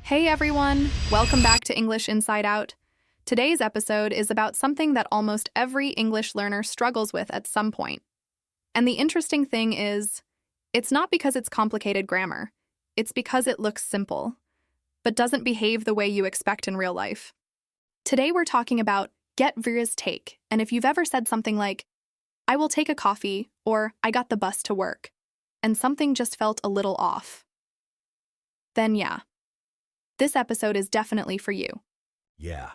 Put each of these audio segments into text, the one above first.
Hey everyone! Welcome back to English Inside Out. Today's episode is about something that almost every English learner struggles with at some point. And the interesting thing is, it's not because it's complicated grammar. It's because it looks simple, but doesn't behave the way you expect in real life. Today we're talking about get versus take, and if you've ever said something like, I will take a coffee, or I got the bus to work, and something just felt a little off, then yeah, this episode is definitely for you. Yeah,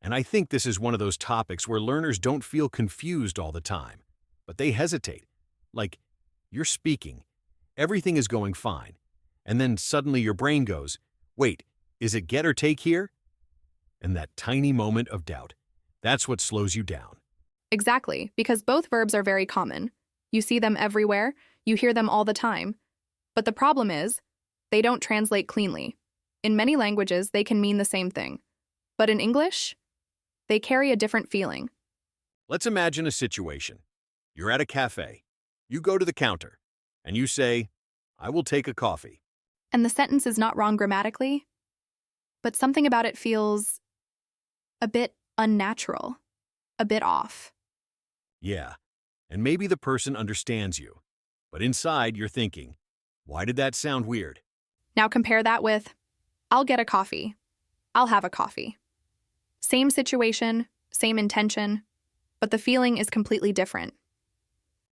and I think this is one of those topics where learners don't feel confused all the time, but they hesitate. Like, you're speaking, everything is going fine, and then suddenly your brain goes, wait, is it get or take here? And that tiny moment of doubt, that's what slows you down. Exactly, because both verbs are very common. You see them everywhere, you hear them all the time. But the problem is, they don't translate cleanly. In many languages, they can mean the same thing. But in English, they carry a different feeling. Let's imagine a situation. You're at a cafe. You go to the counter, and you say, I will take a coffee. And the sentence is not wrong grammatically, but something about it feels a bit unnatural, a bit off. Yeah, and maybe the person understands you, but inside you're thinking, why did that sound weird? Now compare that with, I'll get a coffee. I'll have a coffee. Same situation, same intention, but the feeling is completely different.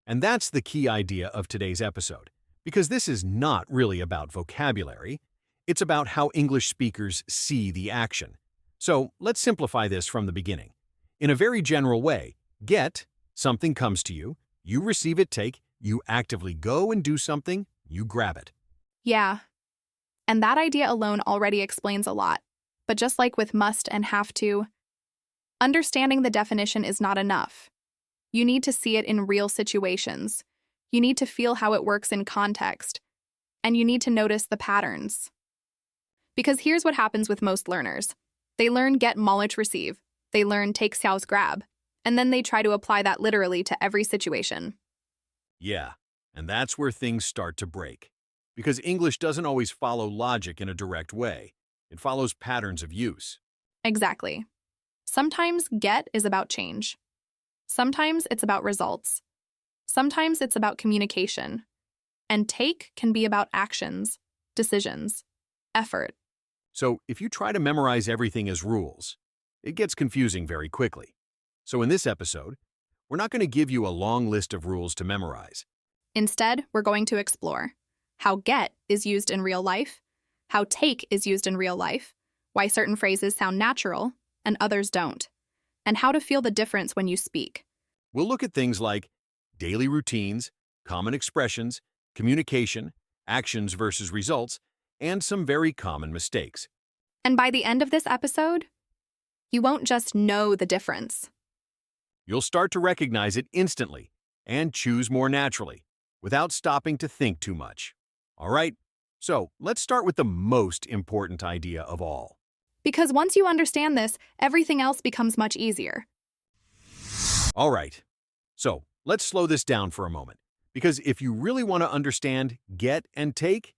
And that's the key idea of today's episode, because this is not really about vocabulary. It's about how English speakers see the action. So let's simplify this from the beginning. In a very general way, get, something comes to you, you receive it, take, you actively go and do something, you grab it. Yeah, and that idea alone already explains a lot. But just like with must and have to, understanding the definition is not enough. You need to see it in real situations. You need to feel how it works in context. And you need to notice the patterns. Because here's what happens with most learners. They learn get, knowledge, receive. They learn take, souse, grab. And then they try to apply that literally to every situation. Yeah, and that's where things start to break. Because English doesn't always follow logic in a direct way. It follows patterns of use. Exactly. Sometimes get is about change. Sometimes it's about results. Sometimes it's about communication. And take can be about actions, decisions, effort. So if you try to memorize everything as rules, it gets confusing very quickly. So in this episode, we're not going to give you a long list of rules to memorize. Instead, we're going to explore how get is used in real life, how take is used in real life, why certain phrases sound natural and others don't, and how to feel the difference when you speak. We'll look at things like daily routines, common expressions, communication, actions versus results, and some very common mistakes. And by the end of this episode, you won't just know the difference. You'll start to recognize it instantly and choose more naturally, without stopping to think too much. All right, so let's start with the most important idea of all. Because once you understand this, everything else becomes much easier. All right, so let's slow this down for a moment, because if you really want to understand get and take,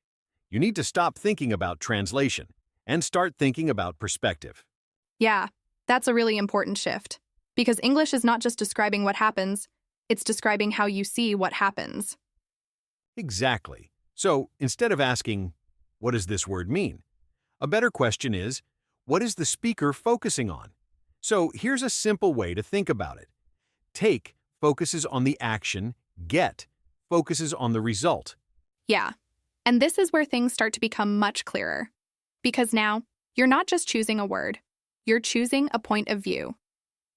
you need to stop thinking about translation and start thinking about perspective. Yeah, that's a really important shift. Because English is not just describing what happens, it's describing how you see what happens. Exactly. So instead of asking, what does this word mean? A better question is, what is the speaker focusing on? So here's a simple way to think about it. Take focuses on the action, get focuses on the result. Yeah, and this is where things start to become much clearer. Because now, you're not just choosing a word, you're choosing a point of view.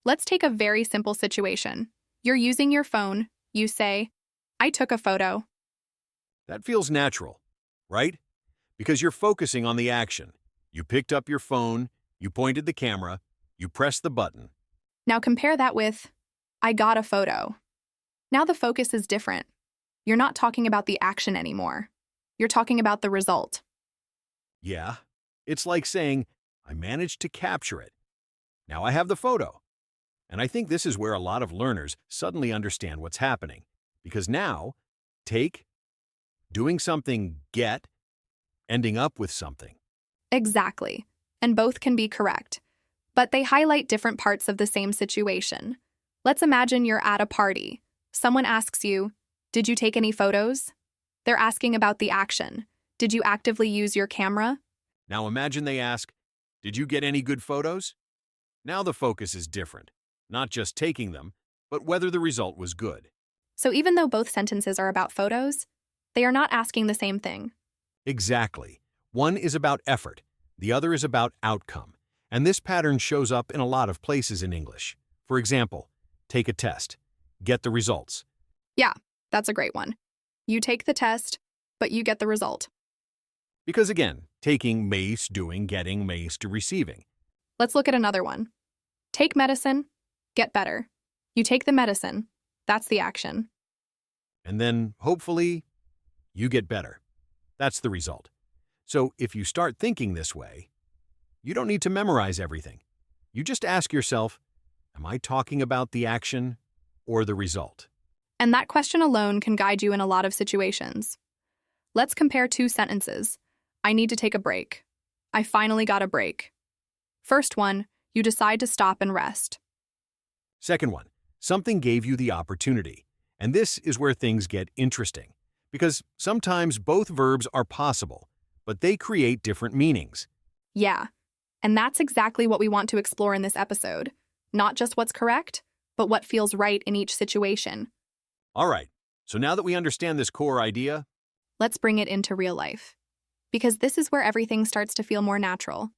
Let's take a very simple situation. You're using your phone, you say, I took a photo. That feels natural, right? Because you're focusing on the action. You picked up your phone, you pointed the camera, you pressed the button. Now compare that with, I got a photo. Now the focus is different. You're not talking about the action anymore. You're talking about the result. Yeah, it's like saying, I managed to capture it. Now I have the photo. And I think this is where a lot of learners suddenly understand what's happening. Because now, take, doing something, get, ending up with something. Exactly. And both can be correct. But they highlight different parts of the same situation. Let's imagine you're at a party. Someone asks you, "Did you take any photos?" They're asking about the action. Did you actively use your camera? Now imagine they ask, did you get any good photos? Now the focus is different. Not just taking them, but whether the result was good. So even though both sentences are about photos, they are not asking the same thing. Exactly. One is about effort, the other is about outcome. And this pattern shows up in a lot of places in English. For example, take a test. Get the results. Yeah, that's a great one. You take the test, but you get the result. Because again, taking mace, doing, getting, mace to receiving. Let's look at another one. Take medicine, get better. You take the medicine. That's the action. And then, hopefully, you get better. That's the result. So if you start thinking this way, you don't need to memorize everything. You just ask yourself, am I talking about the action or the result? And that question alone can guide you in a lot of situations. Let's compare two sentences. I need to take a break. I finally got a break. First one, you decide to stop and rest. Second one, something gave you the opportunity. And this is where things get interesting. Because sometimes both verbs are possible, but they create different meanings. Yeah, and that's exactly what we want to explore in this episode. Not just what's correct, but what feels right in each situation. All right, so now that we understand this core idea, Let's bring it into real life. Because this is where everything starts to feel more natural.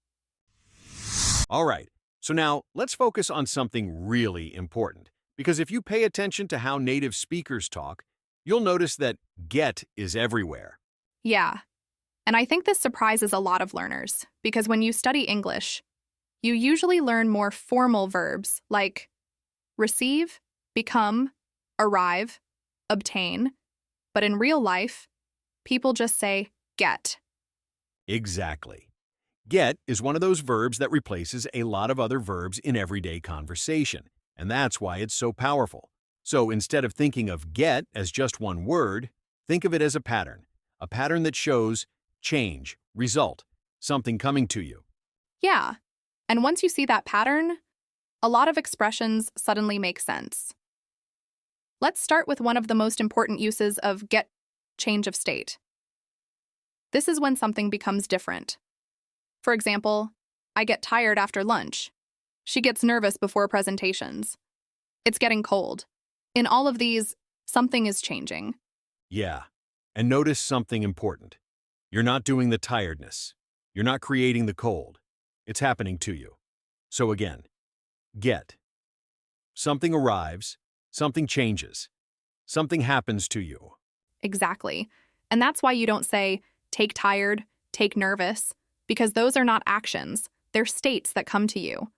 all right, so now let's focus on something really important. Because if you pay attention to how native speakers talk, you'll notice that get is everywhere. Yeah, and I think this surprises a lot of learners, because when you study English, you usually learn more formal verbs like receive, become, arrive, obtain, but in real life, people just say get. Exactly. Get is one of those verbs that replaces a lot of other verbs in everyday conversation, and that's why it's so powerful. So instead of thinking of get as just one word, think of it as a pattern that shows change, result, something coming to you. Yeah, and once you see that pattern, a lot of expressions suddenly make sense. Let's start with one of the most important uses of get, change of state. This is when something becomes different. For example, I get tired after lunch. She gets nervous before presentations. It's getting cold. In all of these, something is changing. Yeah, and notice something important. You're not doing the tiredness. You're not creating the cold. It's happening to you. So again, get. Something arrives, something changes, something happens to you. Exactly. And that's why you don't say, take tired, take nervous, because those are not actions. They're states that come to you.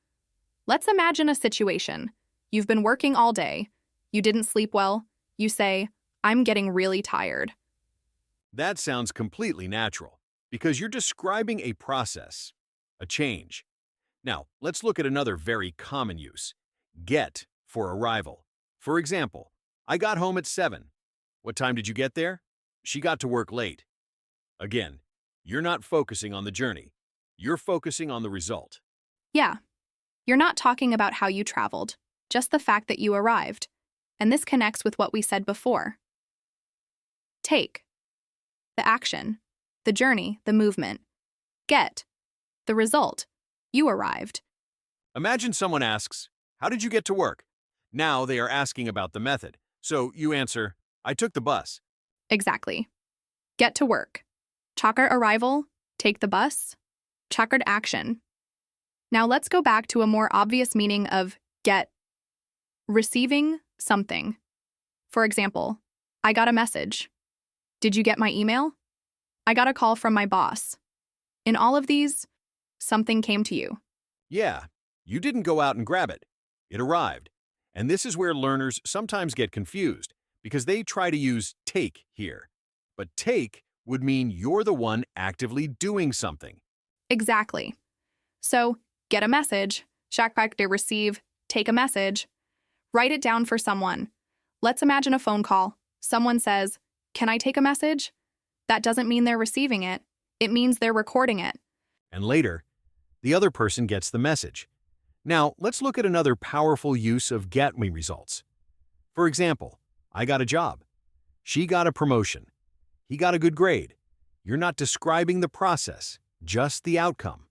Let's imagine a situation. You've been working all day. You didn't sleep well. You say, I'm getting really tired. That sounds completely natural, because you're describing a process, a change. Now, let's look at another very common use. Get for arrival. For example, I got home at 7. What time did you get there? She got to work late. Again, you're not focusing on the journey. You're focusing on the result. Yeah, you're not talking about how you traveled, just the fact that you arrived. And this connects with what we said before. Take. The action. The journey, the movement. Get. The result. You arrived. Imagine someone asks, how did you get to work? Now they are asking about the method. So you answer, I took the bus. Exactly. Get to work. Chakar arrival. Take the bus. Chakard action. Now let's go back to a more obvious meaning of get. Receiving something. For example, I got a message. Did you get my email? I got a call from my boss. In all of these, something came to you. Yeah, you didn't go out and grab it. It arrived. And this is where learners sometimes get confused because they try to use take here. But take would mean you're the one actively doing something. Exactly. So, get a message, shakpak de receive, take a message. Write it down for someone. Let's imagine a phone call. Someone says, can I take a message? That doesn't mean they're receiving it. It means they're recording it. And later, the other person gets the message. Now, let's look at another powerful use of get me results. For example, I got a job. She got a promotion. He got a good grade. You're not describing the process, just the outcome.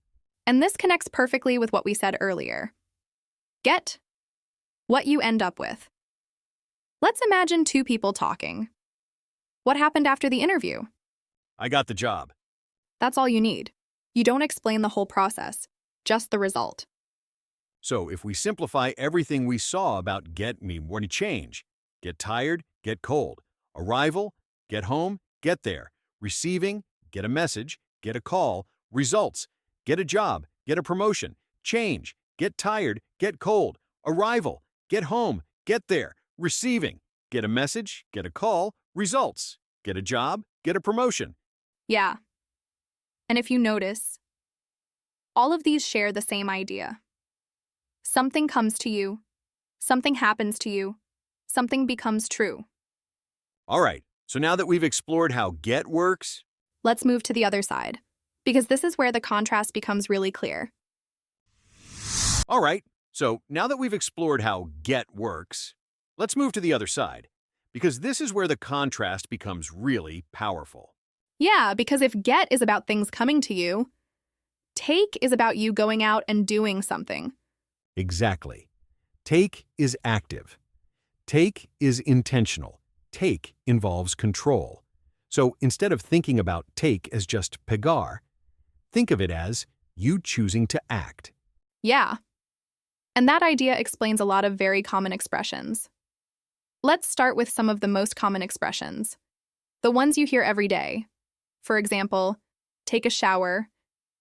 And this connects perfectly with what we said earlier. Get what you end up with. Let's imagine two people talking. What happened after the interview? I got the job. That's all you need. You don't explain the whole process, just the result. So if we simplify everything we saw about get me when you change, get tired, get cold, arrival, get home, get there, receiving, get a message, get a call, results, get a job, get a promotion, change, get tired, get cold, arrival, get home, get there, receiving, get a message, get a call, results, get a job, get a promotion. Yeah. And if you notice, all of these share the same idea. Something comes to you, something happens to you, something becomes true. All right, so now that we've explored how get works, Let's move to the other side, because this is where the contrast becomes really clear. all right, so now that we've explored how get works, let's move to the other side, because this is where the contrast becomes really powerful. Yeah, because if get is about things coming to you, take is about you going out and doing something. Exactly. Take is active. Take is intentional. Take involves control. So instead of thinking about take as just pegar, think of it as you choosing to act. Yeah. And that idea explains a lot of very common expressions. Let's start with some of the most common expressions, the ones you hear every day. For example, take a shower,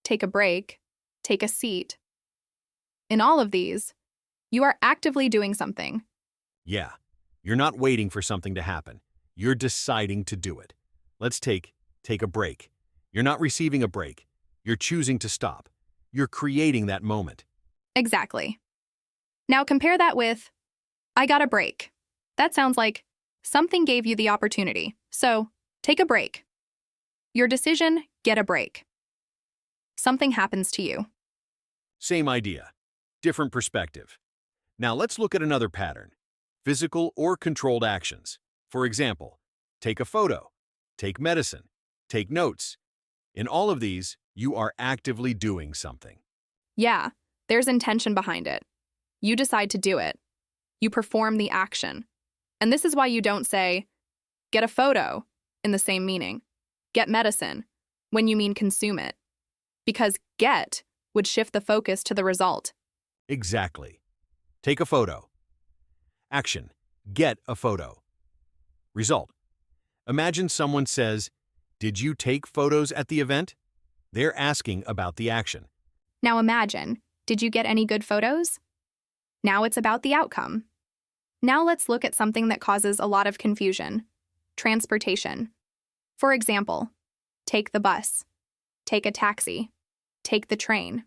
take a break, take a seat. In all of these, you are actively doing something. Yeah, you're not waiting for something to happen. You're deciding to do it. Let's take a break. You're not receiving a break. You're choosing to stop. You're creating that moment. Exactly. Now compare that with, I got a break. That sounds like something gave you the opportunity. So, take a break. Your decision, get a break. Something happens to you. Same idea, different perspective. Now let's look at another pattern, physical or controlled actions. For example, take a photo, take medicine, take notes. In all of these, you are actively doing something. Yeah, there's intention behind it. You decide to do it. You perform the action. And this is why you don't say, get a photo, in the same meaning. Get medicine, when you mean consume it. Because get would shift the focus to the result. Exactly. Take a photo. Action. Get a photo. Result. Imagine someone says, did you take photos at the event? They're asking about the action. Now imagine, did you get any good photos? Now it's about the outcome. Now let's look at something that causes a lot of confusion. Transportation. For example, take the bus, take a taxi, take the train.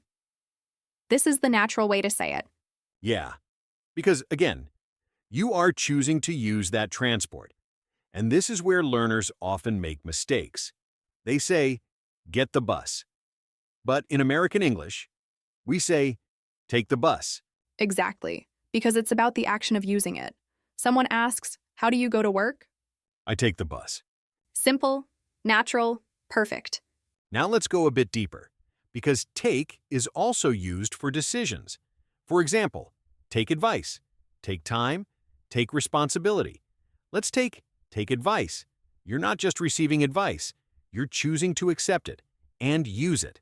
This is the natural way to say it. Yeah, because again, you are choosing to use that transport. And this is where learners often make mistakes. They say, get the bus. But in American English, we say, take the bus. Exactly, because it's about the action of using it. Someone asks, how do you go to work? I take the bus. Simple, natural, perfect. Now let's go a bit deeper, because take is also used for decisions. For example, take advice, take time, take responsibility. Let's take advice. You're not just receiving advice, you're choosing to accept it and use it.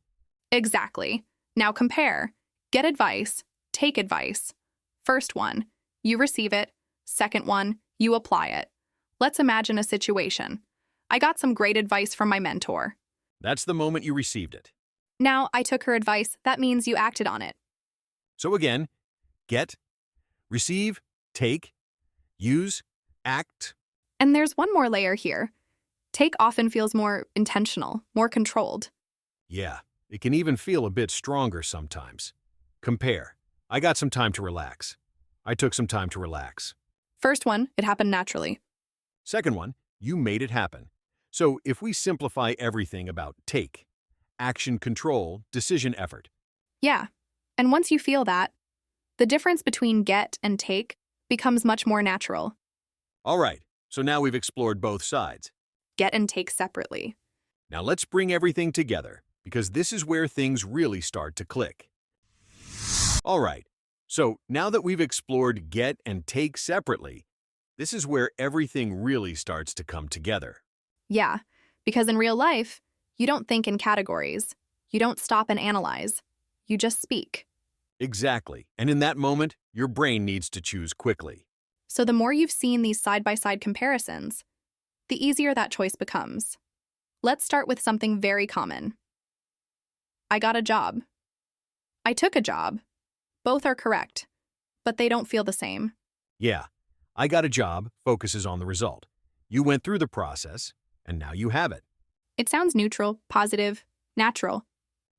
Exactly. Now compare. Get advice, take advice. First one, you receive it. Second one, you apply it. Let's imagine a situation. I got some great advice from my mentor. That's the moment you received it. Now I took her advice. That means you acted on it. So again, get, receive, take, use, act. And there's one more layer here. Take often feels more intentional, more controlled. Yeah, it can even feel a bit stronger sometimes. Compare. I got some time to relax. I took some time to relax. First one, it happened naturally. Second one, you made it happen. So if we simplify everything about take, action control, decision effort. Yeah. And once you feel that, the difference between get and take becomes much more natural. All right, so now we've explored both sides. Get and take separately. Now let's bring everything together, because this is where things really start to click. All right, so now that we've explored get and take separately, this is where everything really starts to come together. Yeah, because in real life, you don't think in categories. You don't stop and analyze. You just speak. Exactly, and in that moment, your brain needs to choose quickly. So the more you've seen these side-by-side comparisons, the easier that choice becomes. Let's start with something very common. I got a job. I took a job. Both are correct, but they don't feel the same. Yeah, I got a job focuses on the result. You went through the process, and now you have it. It sounds neutral, positive, natural.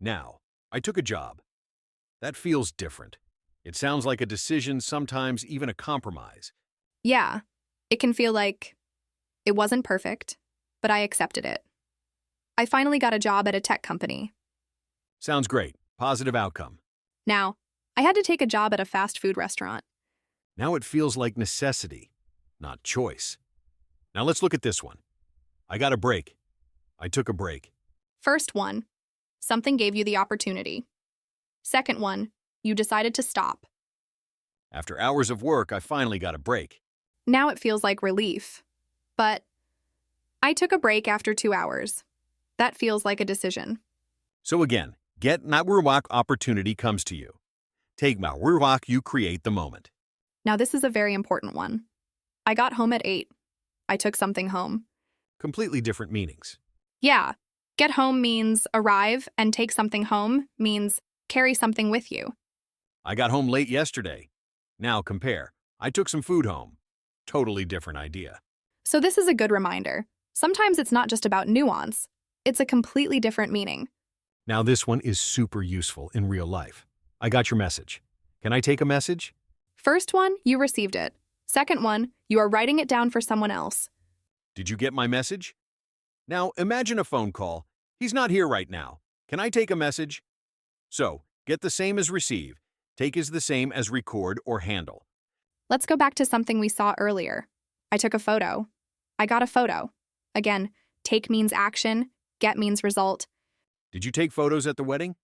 Now, I took a job. That feels different. It sounds like a decision, sometimes even a compromise. Yeah, it can feel like it wasn't perfect, but I accepted it. I finally got a job at a tech company. Sounds great. Positive outcome. Now, I had to take a job at a fast food restaurant. Now it feels like necessity, not choice. Now let's look at this one. I got a break. I took a break. First one, something gave you the opportunity. Second one, you decided to stop. After hours of work, I finally got a break. Now it feels like relief. But I took a break after 2 hours. That feels like a decision. So again, get mawawak opportunity comes to you. Take mawawak, you create the moment. Now this is a very important one. I got home at 8. I took something home. Completely different meanings. Yeah, get home means arrive, and take something home means carry something with you. I got home late yesterday. Now compare. I took some food home. Totally different idea. So this is a good reminder. Sometimes it's not just about nuance. It's a completely different meaning. Now this one is super useful in real life. I got your message. Can I take a message? First one, you received it. Second one, you are writing it down for someone else. Did you get my message? Now imagine a phone call. He's not here right now. Can I take a message? So, get the same as receive. Take is the same as record or handle. Let's go back to something we saw earlier. I took a photo. I got a photo. Again, take means action, get means result. Did you take photos at the wedding?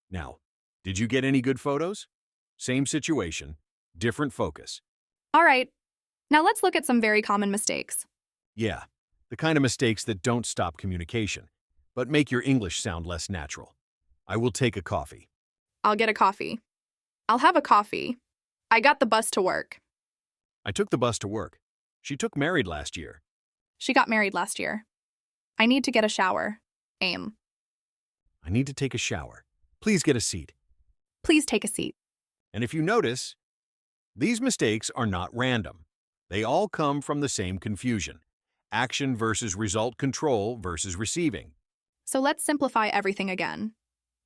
Now, did you get any good photos? Same situation, different focus. All right, now let's look at some very common mistakes. Yeah, the kind of mistakes that don't stop communication, but make your English sound less natural. I will take a coffee. I'll get a coffee. I'll have a coffee. I got the bus to work. I took the bus to work. She took married last year. She got married last year. I need to get a shower. Aim. I need to take a shower. Please get a seat. Please take a seat. And if you notice, these mistakes are not random. They all come from the same confusion. Action versus result, control versus receiving. So let's simplify everything again.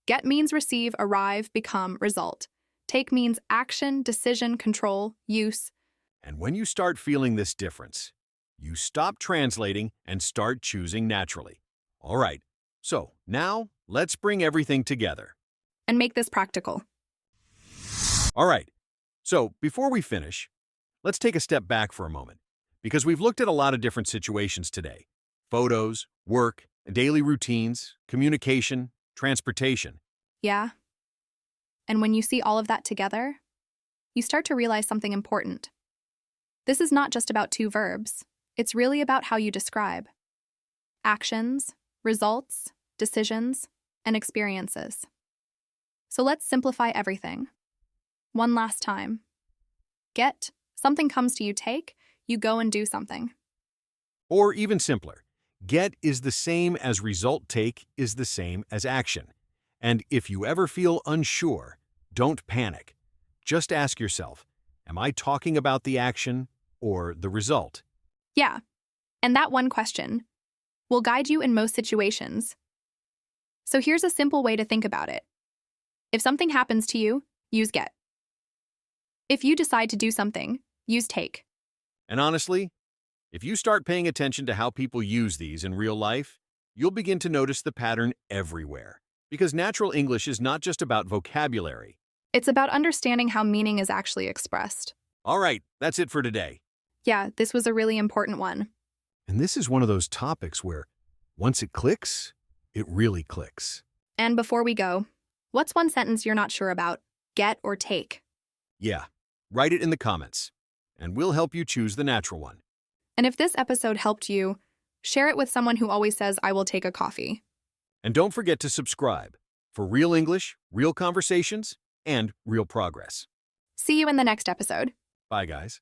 Get means receive, arrive, become, result. Take means action, decision, control, use. And when you start feeling this difference, you stop translating and start choosing naturally. All right, so now let's bring everything together. And make this practical. All right, so before we finish, let's take a step back for a moment, because we've looked at a lot of different situations today. Photos, work, daily routines, communication, transportation. Yeah? And when you see all of that together, you start to realize something important. This is not just about two verbs. It's really about how you describe actions, results, decisions, and experiences. So let's simplify everything. One last time. Get, something comes to you, take, you go and do something. Or even simpler, get is the same as result, take is the same as action. And if you ever feel unsure, don't panic. Just ask yourself, am I talking about the action or the result? Yeah, and that one question will guide you in most situations. So here's a simple way to think about it. If something happens to you, use get. If you decide to do something, use take. And honestly, if you start paying attention to how people use these in real life, you'll begin to notice the pattern everywhere. Because natural English is not just about vocabulary. It's about understanding how meaning is actually expressed. All right, that's it for today. Yeah, this was a really important one. And this is one of those topics where once it clicks, it really clicks. And before we go, what's one sentence you're not sure about? Get or take? Yeah, write it in the comments, and we'll help you choose the natural one. And if this episode helped you, share it with someone who always says, I will take a coffee. And don't forget to subscribe for real English, real conversations, and real progress. See you in the next episode. Bye, guys.